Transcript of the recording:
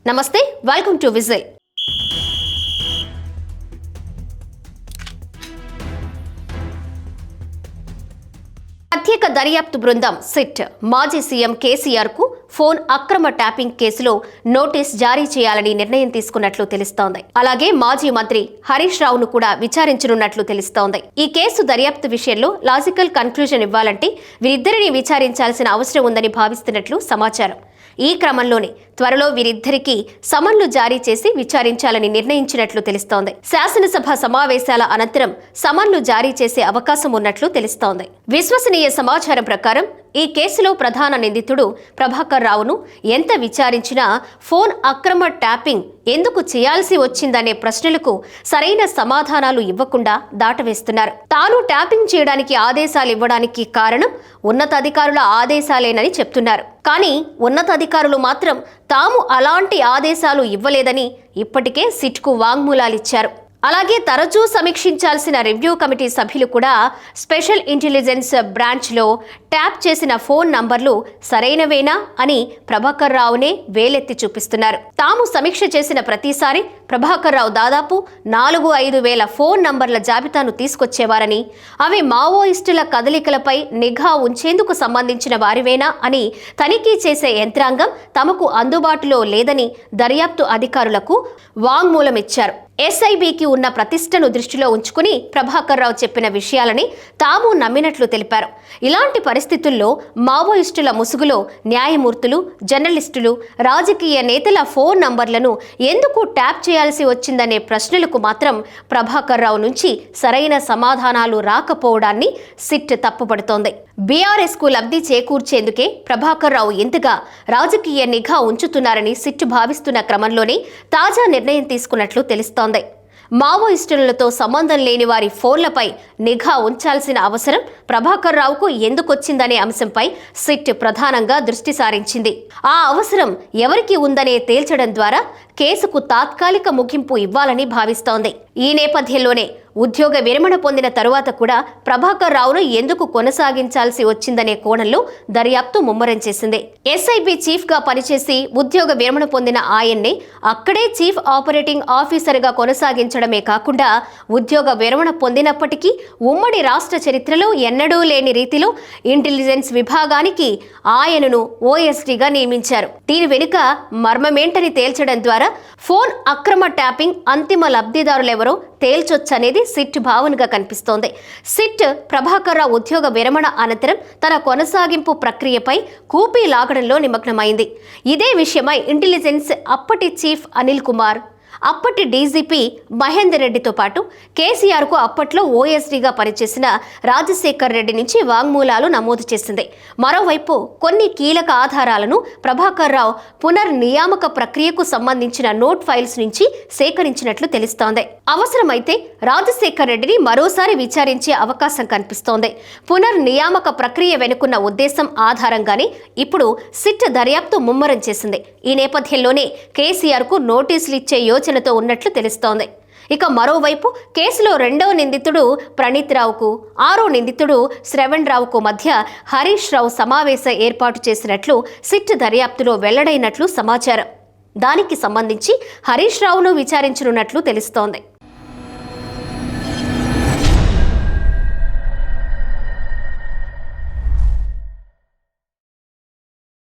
నమస్తే, welcome to whistle. ప్రత్యేక దర్యాప్తు బృందం సిట్ మాజీ సీఎం కేసీఆర్ కు ఫోన్ అక్రమ ట్యాపింగ్ కేసులో నోటీస్ జారీ చేయాలని నిర్ణయం తీసుకున్నట్లు తెలుస్తోంది. అలాగే మాజీ మంత్రి హరీష్ రావును కూడా విచారించనున్నట్లు తెలుస్తోంది. ఈ కేసు దర్యాప్తు విషయంలో లాజికల్ కన్క్లూజన్ ఇవ్వాలంటే వీరిద్దరిని విచారించాల్సిన అవసరం ఉందని భావిస్తున్నట్లు సమాచారం. ఈ క్రమంలోనే త్వరలో వీరిద్దరికీ సమన్లు జారీ చేసి విచారించాలని నిర్ణయించినట్లు తెలుస్తోంది. శాసనసభ సమావేశాల అనంతరం సమన్లు జారీ చేసే అవకాశం ఉన్నట్లు తెలుస్తోంది. విశ్వసనీయ సమాచారం ప్రకారం ఈ కేసులో ప్రధాన నిందితుడు ప్రభాకర్ రావును ఎంత విచారించినా ఫోన్ అక్రమ ట్యాపింగ్ ఎందుకు చేయాల్సి వచ్చిందనే ప్రశ్నలకు సరైన సమాధానాలు ఇవ్వకుండా దాటవేస్తున్నారు. తాను ట్యాపింగ్ చేయడానికి ఆదేశాలు ఇవ్వడానికి కారణం ఉన్నతాధికారుల ఆదేశాలేనని చెప్తున్నారు. కానీ ఉన్నతాధికారులు మాత్రం తాము అలాంటి ఆదేశాలు ఇవ్వలేదని ఇప్పటికే సిట్కు వాంగ్మూలాలిచ్చారు. అలాగే తరచూ సమీక్షించాల్సిన రివ్యూ కమిటీ సభ్యులు కూడా స్పెషల్ ఇంటెలిజెన్స్ బ్రాంచ్లో ట్యాప్ చేసిన ఫోన్ నంబర్లు సరైనవేనా అని ప్రభాకర్ రావునే వేలెత్తి చూపిస్తున్నారు. తాము సమీక్ష చేసిన ప్రతిసారి ప్రభాకర్ రావు దాదాపు 4-5 వేల ఫోన్ నంబర్ల జాబితాను తీసుకొచ్చేవారని, అవి మావోయిస్టుల కదలికలపై నిఘా ఉంచేందుకు సంబంధించిన వారివేనా అని తనిఖీ చేసే యంత్రాంగం తమకు అందుబాటులో లేదని దర్యాప్తు అధికారులకు వాంగ్మూలమిచ్చారు. ఎస్ఐబికి ఉన్న ప్రతిష్టను దృష్టిలో ఉంచుకుని ప్రభాకర్ రావు చెప్పిన విషయాలని తాము నమ్మినట్లు తెలిపారు. ఇలాంటి పరిస్థితుల్లో మావోయిస్టుల ముసుగులో న్యాయమూర్తులు, జర్నలిస్టులు, రాజకీయ నేతల ఫోన్ నంబర్లను ఎందుకు ట్యాప్ చేయాల్సి వచ్చిందనే ప్రశ్నలకు మాత్రం ప్రభాకర్ రావు నుంచి సరైన సమాధానాలు రాకపోవడాన్ని సిట్ తప్పుపడుతోంది. బీఆర్ఎస్ కు లబ్ధి చేకూర్చేందుకే ప్రభాకర్ రావు ఎంతగా రాజకీయ నిఘా ఉంచుతున్నారని సిట్ భావిస్తున్న క్రమంలోనే తాజా నిర్ణయం తీసుకున్నట్లు తెలుస్తోంది. మావోయిస్టులతో సంబంధం లేని వారి ఫోన్లపై నిఘా ఉంచాల్సిన అవసరం ప్రభాకర్ రావుకు ఎందుకొచ్చిందనే అంశంపై సిట్ ప్రధానంగా దృష్టి సారించింది. ఆ అవసరం ఎవరికి ఉందనే తేల్చడం ద్వారా కేసుకు తాత్కాలిక ముగింపు ఇవ్వాలని భావిస్తోంది. ఈ నేపథ్యంలోనే ఉద్యోగ విరమణ పొందిన తరువాత కూడా ప్రభాకర్ రావును ఎందుకు కొనసాగించాల్సి వచ్చిందనే కోణంలో దర్యాప్తు ముమ్మరం చేసింది. ఎస్ఐబి చీఫ్ గా పనిచేసి ఉద్యోగ విరమణ పొందిన ఆయన్నే అక్కడే చీఫ్ ఆపరేటింగ్ ఆఫీసర్ గా కొనసాగించడమే కాకుండా ఉద్యోగ విరమణ పొందినప్పటికీ ఉమ్మడి రాష్ట్ర చరిత్రలో ఎన్నడూ లేని రీతిలో ఇంటెలిజెన్స్ విభాగానికి ఆయనను ఓఎస్డీగా నియమించారు. దీని వెనుక మర్మమేంటని తేల్చడం ద్వారా ఫోన్ అక్రమ ట్యాపింగ్ అంతిమ లబ్ధిదారులెవరో తేల్చొచ్చనేది సిట్ భావనగా కనిపిస్తోంది. సిట్ ప్రభాకర్ రావు ఉద్యోగ విరమణ అనంతరం తన కొనసాగింపు ప్రక్రియపై కూపీ లాగడంలో నిమగ్నమైంది. ఇదే విషయమై ఇంటెలిజెన్స్ అప్పటి చీఫ్ అనిల్ కుమార్, అప్పటి డీజీపీ మహేందర్ రెడ్డితో పాటు కేసీఆర్కు అప్పట్లో ఓఎస్డీగా పనిచేసిన రాజశేఖర్ రెడ్డి నుంచి వాంగ్మూలాలు నమోదు చేసింది. మరోవైపు కొన్ని కీలక ఆధారాలను ప్రభాకర్ రావు పునర్నియామక ప్రక్రియకు సంబంధించిన నోట్ ఫైల్స్ నుంచి సేకరించినట్లు తెలుస్తోంది. అవసరమైతే రాజశేఖర్ రెడ్డిని మరోసారి విచారించే అవకాశం కనిపిస్తోంది. పునర్నియామక ప్రక్రియ వెనుకున్న ఉద్దేశం ఆధారంగానే ఇప్పుడు సిట్ దర్యాప్తు ముమ్మరం చేసింది. ఈ నేపథ్యంలోనే కేసీఆర్కు నోటీసులు ఇచ్చే యోచనతో ఉన్నట్లు తెలుస్తోంది. ఇక మరోవైపు కేసులో 2వ నిందితుడు ప్రణీత్ రావుకు, 6వ నిందితుడు శ్రవణ్ రావుకు మధ్య హరీష్ రావు సమావేశం ఏర్పాటు చేసినట్లు సిట్ దర్యాప్తులో వెల్లడైనట్లు సమాచారం. దానికి సంబంధించి హరీష్ రావును విచారించనున్నట్లు తెలుస్తోంది.